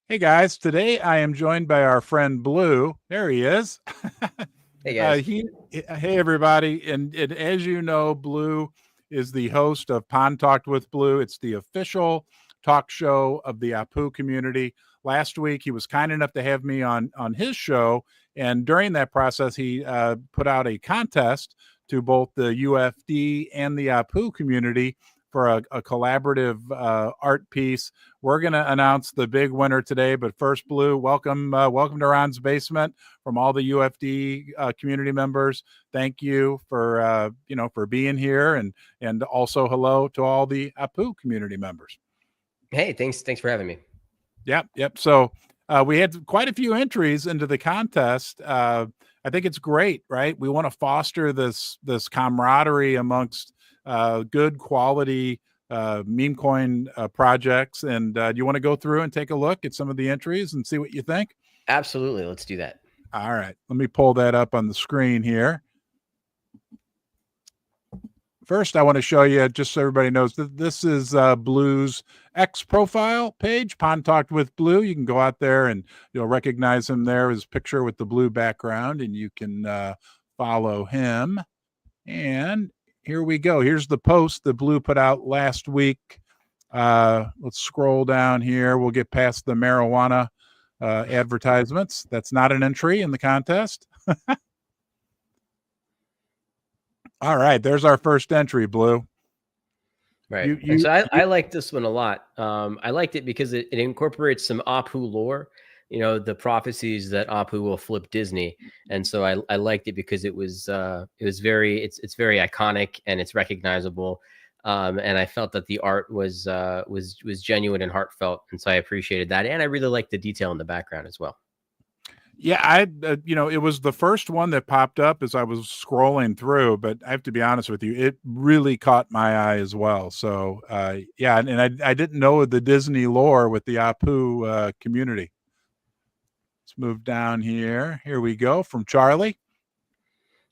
Hey guys, today I am joined by our friend Blue. There he is. Hey guys. Hey everybody, and as you know, Blue is the host of PondTalk with Blue. It's the official talk show of the APU community. Last week, he was kind enough to have me on his show, and during that process, he put out a contest to both the UFD and the APU community for a collaborative art piece. We're going to announce the big winner today, but first, Blue, welcome to Ron's Basement from all the UFD community members. Thank you for for being here, and also hello to all the APU community members. Hey, thanks for having me. Yep. So we had quite a few entries into the contest. I think it's great, right? We want to foster this camaraderie amongst good quality meme coin projects. And do you want to go through and take a look at some of the entries and see what you think? Absolutely. Let's do that. All right. Let me pull that up on the screen here. First, I want to show you, just so everybody knows, that this is Blue's X profile page, PondTalk with Blue. You can go out there and you'll recognize him there, his picture with the blue background, and you can follow him. And here we go. Here's the post that Blue put out last week. Let's scroll down here. We'll get past the marijuana advertisements. That's not an entry in the contest. All right, there's our first entry, Blue. Right. So I like this one a lot. I liked it because it incorporates some APU lore, the prophecies that APU will flip Disney. And so I liked it because it's very iconic and it's recognizable. And I felt that the art was genuine and heartfelt. And so I appreciated that. And I really liked the detail in the background as well. Yeah, it was the first one that popped up as I was scrolling through, but I have to be honest with you, it really caught my eye as well. So, yeah, and I didn't know the Disney lore with the APU community. Let's move down here. Here we go from Charlie.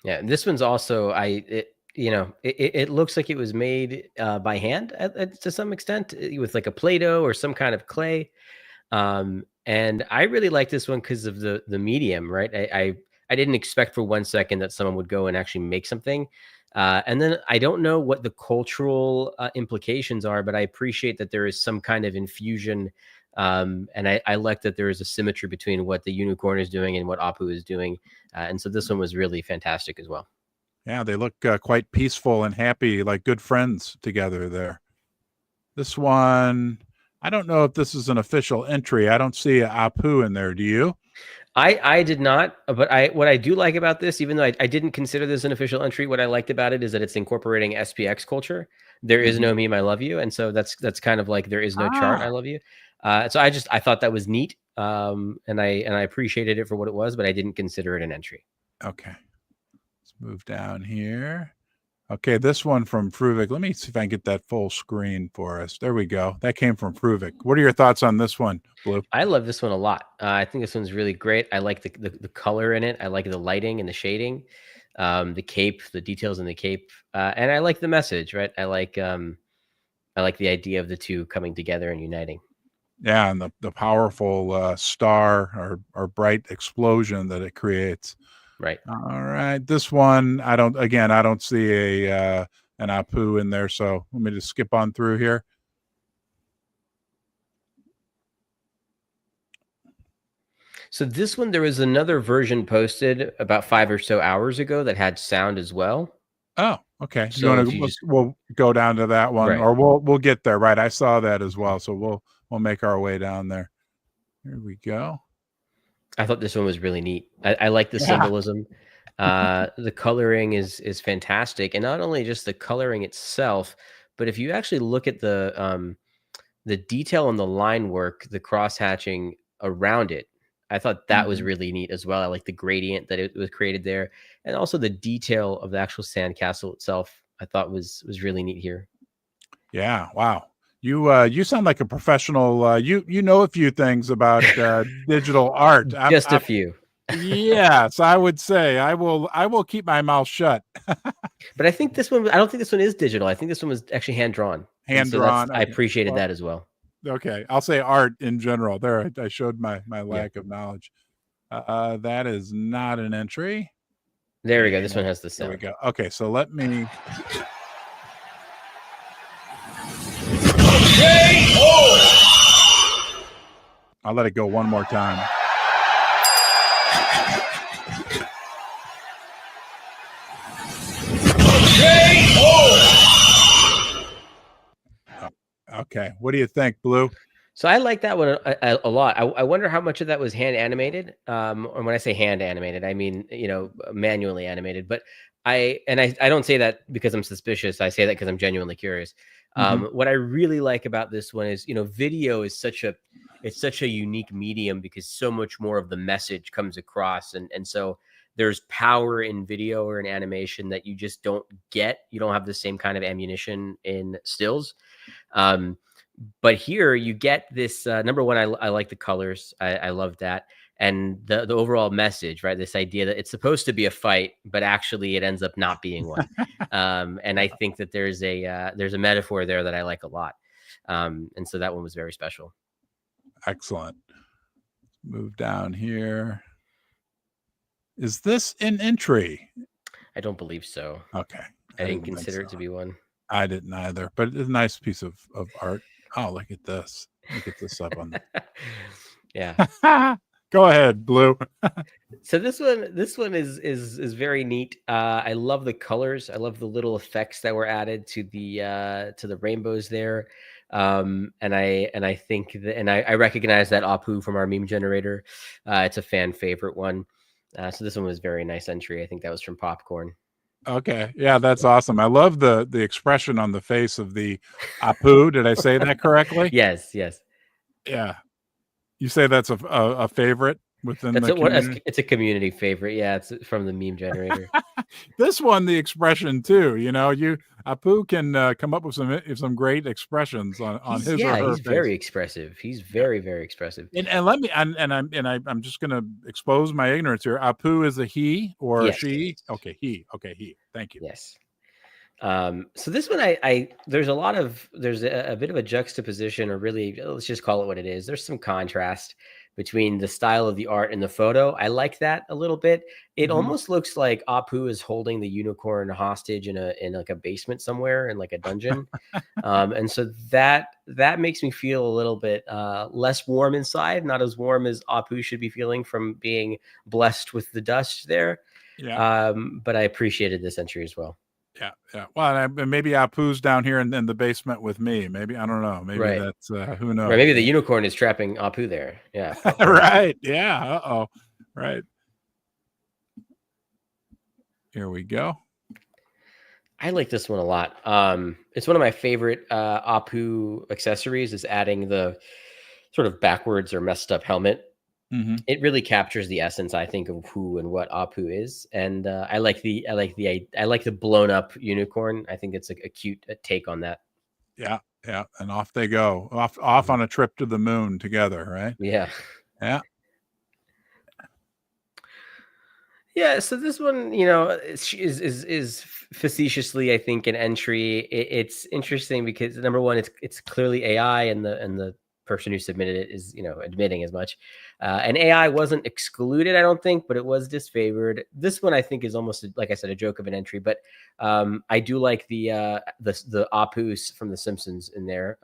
Yeah, this one's also it looks like it was made by hand to some extent with like a Play-Doh or some kind of clay. And I really like this one because of the medium, right? I didn't expect for 1 second that someone would go and actually make something. And then I don't know what the cultural implications are, but I appreciate that there is some kind of infusion. And I like that there is a symmetry between what the unicorn is doing and what APU is doing. And so this one was really fantastic as well. Yeah, they look quite peaceful and happy, like good friends together there. This one, I don't know if this is an official entry. I don't see APU in there. Do you? I did not, but what I do like about this, even though I didn't consider this an official entry, what I liked about it is that it's incorporating SPX culture. There is no meme, I love you, and so that's kind of like there is no chart, I love you. So I thought that was neat, and I appreciated it for what it was, but I didn't consider it an entry. Okay, let's move down here. Okay, this one from Fruvik. Let me see if I can get that full screen for us. There we go. That came from Fruvik. What are your thoughts on this one, Blue? I love this one a lot. I think this one's really great. I like the color in it. I like the lighting and the shading, the cape, the details in the cape, and I like the message. Right, I like the idea of the two coming together and uniting. Yeah, and the powerful star or bright explosion that it creates. Right. All right. This one, I don't see an APU in there. So let me just skip on through here. So this one, there was another version posted about 5 or so hours ago that had sound as well. Oh, okay. So we'll go down to that one, right. Or we'll get there. Right. I saw that as well. So we'll make our way down there. Here we go. I thought this one was really neat. I like the symbolism. The coloring is fantastic, and not only just the coloring itself, but if you actually look at the detail on the line work, the cross hatching around it, I thought that was really neat as well. I like the gradient that it was created there, and also the detail of the actual sandcastle itself. I thought was really neat here. Yeah. Wow. You sound like a professional. You know a few things about digital art. Just a few. Yes, I would say I will keep my mouth shut. But I don't think this one is digital. I think this one was actually hand drawn. Hand drawn. I appreciated that as well. Okay, I'll say art in general. There, I showed my lack Yeah. of knowledge. That is not an entry. There we go. This one has the There we sound. go. Okay, so let me. I'll let it go one more time. Okay, what do you think, Blue? So I like that one a lot. I wonder how much of that was hand animated. Or when I say hand animated, I mean, manually animated. But I don't say that because I'm suspicious. I say that because I'm genuinely curious. What I really like about this one is, video is such a unique medium because so much more of the message comes across, and so there's power in video or in animation that you just don't get. You don't have the same kind of ammunition in stills. But here you get this. Number one, I like the colors. I love that, and the overall message, right? This idea that it's supposed to be a fight, but actually it ends up not being one. And I think that there's a metaphor there that I like a lot. And so that one was very special. Excellent. Move down here. Is this an entry? I don't believe so. Okay. I didn't consider it to be one. I didn't either, but it's a nice piece of art. Oh, look at this. Look at this up on the. Yeah. Go ahead, Blue. So this one is very neat. I love the colors. I love the little effects that were added to the rainbows there. And I think that, and I recognize that APU from our meme generator. It's a fan favorite one. So this one was very nice entry. I think that was from Popcorn. Okay. Yeah, that's awesome. I love the expression on the face of the APU. Did I say that correctly? Yes. Yeah. You say that's a favorite within the community? It's a community favorite. Yeah, it's from the meme generator. This one, the expression too. APU can come up with some great expressions on his or her he's face. very expressive. He's very expressive. And let me I'm just going to expose my ignorance here. APU is a he or a she? Okay, he. Thank you. Yes. So this one, there's a bit of a juxtaposition, or really, let's just call it what it is. There's some contrast between the style of the art and the photo. I like that a little bit. It almost looks like Apu is holding the unicorn hostage in like a basement somewhere in like a dungeon. And so that makes me feel a little bit less warm inside, not as warm as Apu should be feeling from being blessed with the dust there. Yeah. But I appreciated this entry as well. Yeah. Well, maybe Apu's down here in the basement with me. Maybe, I don't know. Maybe that's who knows. Right, maybe the unicorn is trapping Apu there. Yeah. Right. Yeah. Uh-oh. Right. Here we go. I like this one a lot. It's one of my favorite Apu accessories, is adding the sort of backwards or messed up helmet. It really captures the essence, I think, of who and what Apu is, and I like the blown up unicorn. I think it's a cute take on that. Yeah, and off they go, off on a trip to the moon together, right? Yeah. So this one, is facetiously, I think, an entry. It's interesting because, number one, it's clearly AI, and the person who submitted it is admitting as much, and AI wasn't excluded, I don't think, but it was disfavored. This one, I think, is almost, like I said, a joke of an entry, but I do like the Apu's from The Simpsons in there.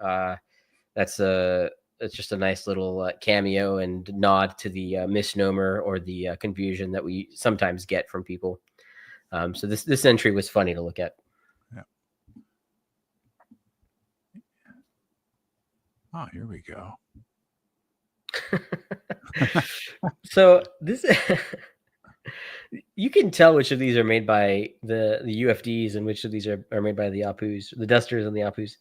It's just a nice little cameo and nod to the misnomer or the confusion that we sometimes get from people. So this entry was funny to look at. Oh, here we go. So this, you can tell which of these are made by the UFDs and which of these are made by the Apus, the dusters and the Apus.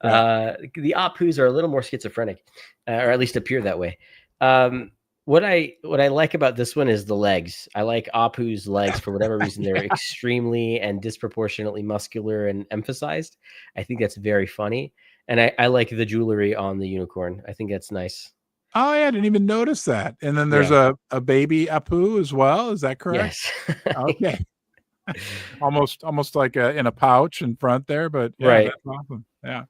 The Apus are a little more schizophrenic, or at least appear that way. What I like about this one is the legs. I like Apu's legs for whatever reason. They're extremely and disproportionately muscular and emphasized. I think that's very funny. And I like the jewelry on the unicorn. I think that's nice. Oh, yeah, I didn't even notice that. And then there's a baby Apu as well. Is that correct? Yes. Okay. almost like in a pouch in front there, but yeah, right. That's awesome. Yeah.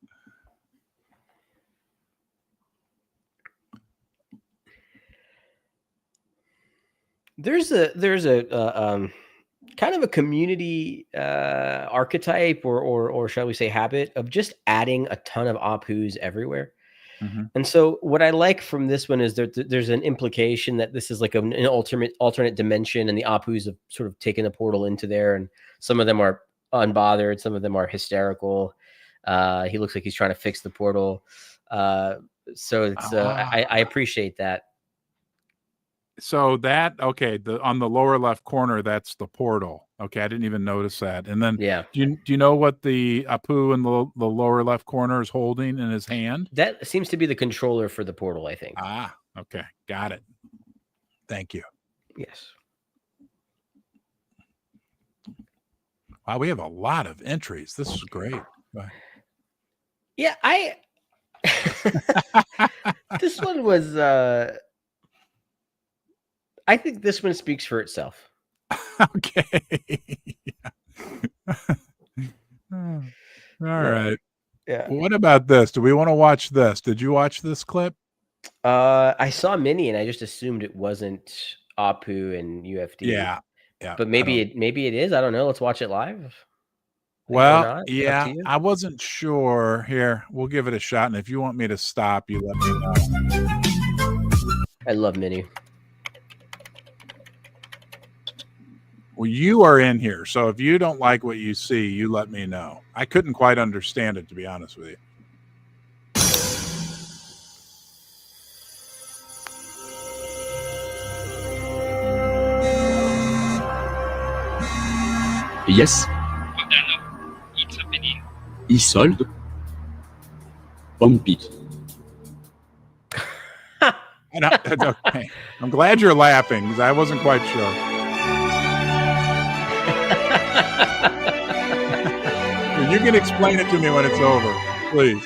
There's a kind of a community archetype or shall we say habit of just adding a ton of APUs everywhere. And so what I like from this one is there's an implication that this is like an alternate dimension, and the APUs have sort of taken the portal into there, and some of them are unbothered, some of them are hysterical. He looks like he's trying to fix the portal. So it's I appreciate that. So that, okay, on the lower left corner, that's the portal. Okay, I didn't even notice that. And then, Yeah, do you know what the APU in the lower left corner is holding in his hand? that seems to be the controller for the portal, I think. Okay, got it. Thank you. Yes. Wow, we have a lot of entries. This is great. Yeah, this one was I think this one speaks for itself. Okay. All right. Yeah. What about this? Do we want to watch this? Did you watch this clip? I saw Mini and I just assumed it wasn't APU and UFD. Yeah. But maybe it is. I don't know. Let's watch it live. Well, yeah, I wasn't sure. Here, we'll give it a shot. And if you want me to stop, you let me know. I love Mini. Well, you are in here. So if you don't like what you see, you let me know. I couldn't quite understand it, to be honest with you. Yes. E-sold. Pump it. Okay. I'm glad you're laughing because I wasn't quite sure. You can explain it to me when it's over, please.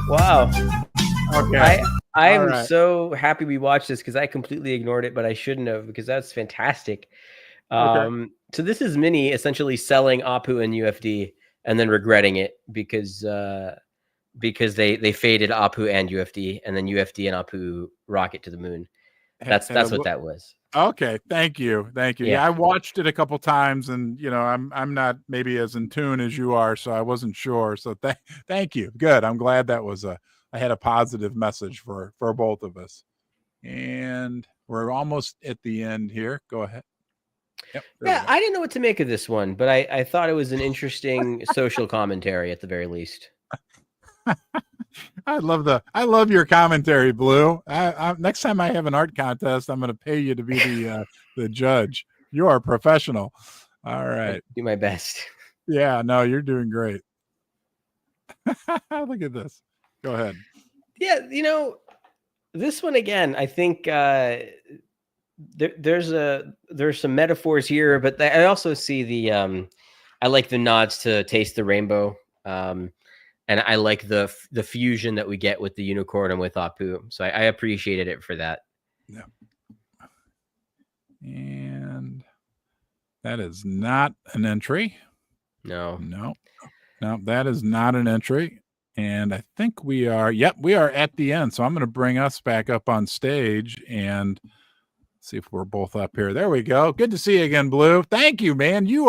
Wow. Okay. I am so happy we watched this because I completely ignored it, but I shouldn't have, because that's fantastic. Okay. So this is Mini essentially selling APU and UFD and then regretting it because they faded APU and UFD, and then UFD and APU rocket to the moon. That's what that was. Okay, thank you. Yeah, I watched it a couple times, and I'm not maybe as in tune as you are, so I wasn't sure. So thank you. Good. I'm glad that was I had a positive message for both of us. And we're almost at the end here. Go ahead. Yep. Yeah, I didn't know what to make of this one, but I thought it was an interesting social commentary at the very least. I love your commentary, Blue. Next time I have an art contest, I'm going to pay you to be the judge. You are a professional. All right. I'll do my best. Yeah, no, you're doing great. Look at this. Go ahead. Yeah, this one again, I think there's some metaphors here, but I also see the I like the nods to Taste the Rainbow. And I like the fusion that we get with the unicorn and with APU. So I appreciated it for that. Yeah. And that is not an entry. No, that is not an entry. And I think we are at the end. So I'm going to bring us back up on stage and see if we're both up here. There we go. Good to see you again, Blue. Thank you, man. You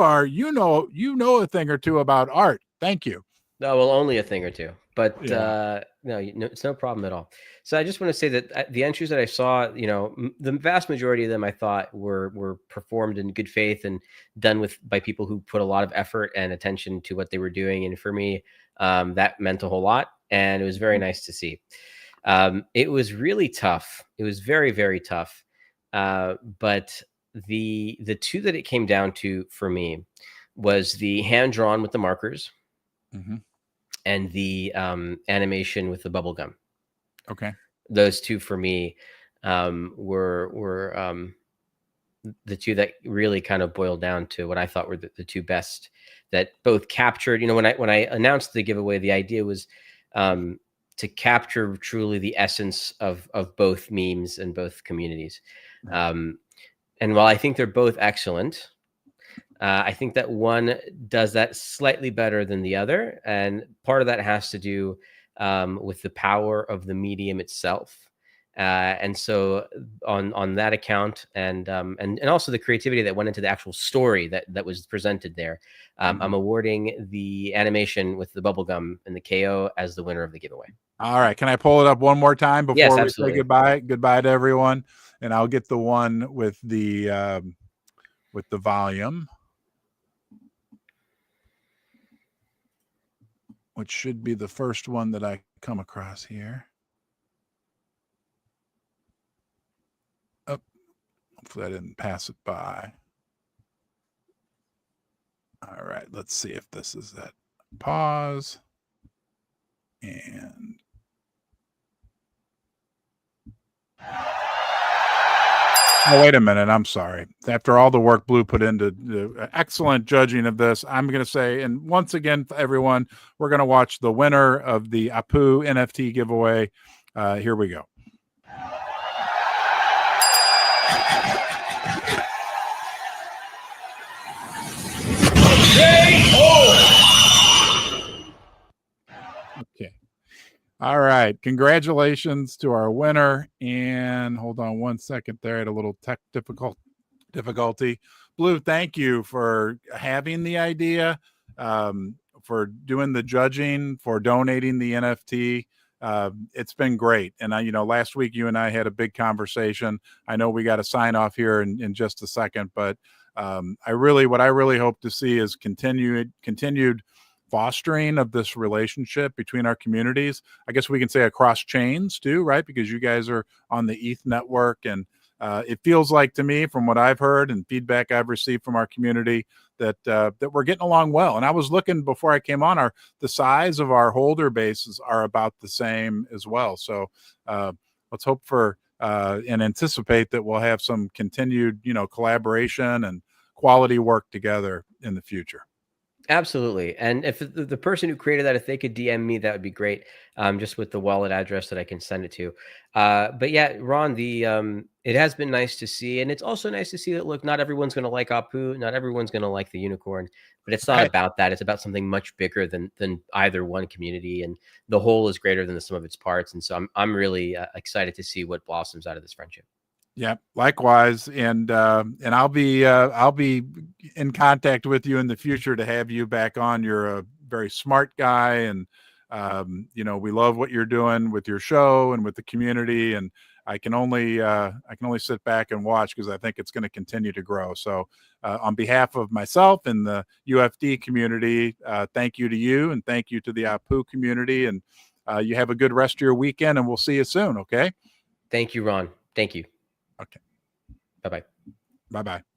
know a thing or two about art. Thank you. No, well, only a thing or two, but no, it's no problem at all. So I just want to say that the entries that I saw, the vast majority of them I thought were performed in good faith and done by people who put a lot of effort and attention to what they were doing. And for me, that meant a whole lot, and it was very nice to see. It was really tough. It was very, very tough. But the two that it came down to for me was the hand drawn with the markers. Mm-hmm. And the animation with the bubble gum. Okay. Those two for me were the two that really kind of boiled down to what I thought were the two best, that both captured, when I announced the giveaway, the idea was to capture truly the essence of both memes and both communities. And while I think they're both excellent, I think that one does that slightly better than the other, and part of that has to do with the power of the medium itself. And so on that account, and also the creativity that went into the actual story that was presented there, I'm awarding the animation with the bubblegum and the KO as the winner of the giveaway. All right. Can I pull it up one more time before Yes, we absolutely. say goodbye? Goodbye to everyone. And I'll get the one with the volume, which should be the first one that I come across here. Oh, hopefully I didn't pass it by. All right. Let's see if this is that. Pause. And oh, wait a minute. I'm sorry. After all the work Blue put into the excellent judging of this, I'm going to say, and once again, for everyone, we're going to watch the winner of the APU NFT giveaway. Here we go. Okay. All right. Congratulations to our winner. And hold on one second there. I had a little tech difficulty. Blue, thank you for having the idea, for doing the judging, for donating the NFT. It's been great. And last week you and I had a big conversation. I know we got to sign off here in just a second, but what I really hope to see is continued fostering of this relationship between our communities. I guess we can say across chains too, right? Because you guys are on the ETH network, and it feels like to me, from what I've heard and feedback I've received from our community, that we're getting along well. And I was looking before I came on, the size of our holder bases are about the same as well. So let's hope for and anticipate that we'll have some continued, collaboration and quality work together in the future. Absolutely. And if the person who created that, if they could DM me, that would be great. Just with the wallet address that I can send it to. But yeah, Ron, it has been nice to see. And it's also nice to see that, look, not everyone's going to like APU. Not everyone's going to like the unicorn, but it's not about that. It's about something much bigger than either one community. And the whole is greater than the sum of its parts. And so I'm really excited to see what blossoms out of this friendship. Yeah, likewise. And I'll be in contact with you in the future to have you back on. You're a very smart guy, and we love what you're doing with your show and with the community. And I can only sit back and watch, because I think it's going to continue to grow. So on behalf of myself and the UFD community, thank you to you, and thank you to the APU community. And you have a good rest of your weekend, and we'll see you soon. Okay. Thank you, Ron. Thank you. Okay. Bye-bye. Bye-bye.